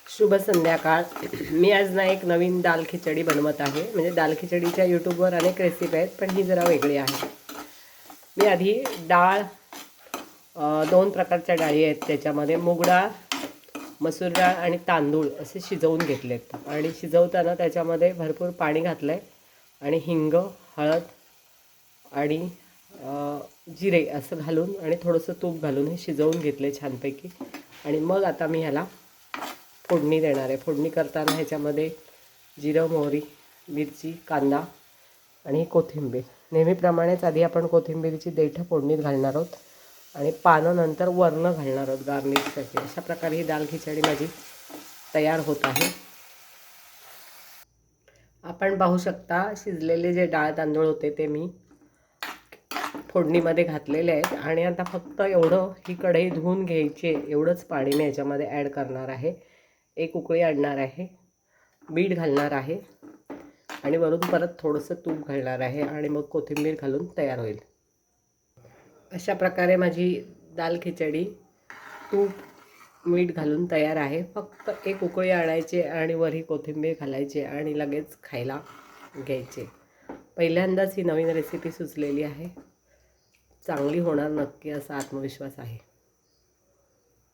शुभ संध्याकाळ. मी आज ना एक नवीन दाल खिचडी बनवत आहे. म्हणजे दाल खिचडीच्या यूट्यूबवर अनेक रेसिपी आहेत, पण ही जरा वेगळी आहे. मी आधी डाळ, दोन प्रकारच्या डाळी आहेत, त्याच्यामध्ये मूग डाळ, मसूर डाळ आणि तांदूळ असे शिजवून घेतलेत. आणि शिजवताना त्याच्यामध्ये भरपूर पाणी घातलं आहे आणि हिंग, हळद आणि जिरे असं घालून आणि थोडंसं तूप घालून हे शिजवून घेतले छानपैकी. आणि मग आता मी ह्याला फोडणी देणार आहे. फोडणी करताना ह्याच्यामध्ये जिरं, मोहरी, मिरची, कांदा आणि कोथिंबीर. नेहमीप्रमाणेच आधी आपण कोथिंबीरची देठं फोडणीत घालणार आहोत आणि पानं नंतर वरनं घालणार आहोत गार्निशसाठी. अशा प्रकारे ही दाल खिचडी माझी तयार होत आहे. आपण पाहू शकता शिजलेले जे डाळ तांदूळ होते ते मी फोडणीमध्ये घातलेले आहेत. आणि आता फक्त एवढं ही कढई धुवून घ्यायची, एवढंच पाणी मी याच्यामध्ये ॲड करणार आहे. एक उकळी आणणार आहे, मीठ घालणार आहे आणि वरून परत थोडंसं तूप घालणार आहे आणि मग कोथिंबीर घालून तयार होईल. अशा प्रकारे माझी दाल खिचडी तूप मीठ घालून तयार आहे. फक्त एक उकळी आणायची आणि वरही कोथिंबीर घालायची आणि लगेच खायला घ्यायचे. पहिल्यांदाच ही नवीन रेसिपी सुचलेली आहे. चांगली होणार नक्की असा आत्मविश्वास आहे.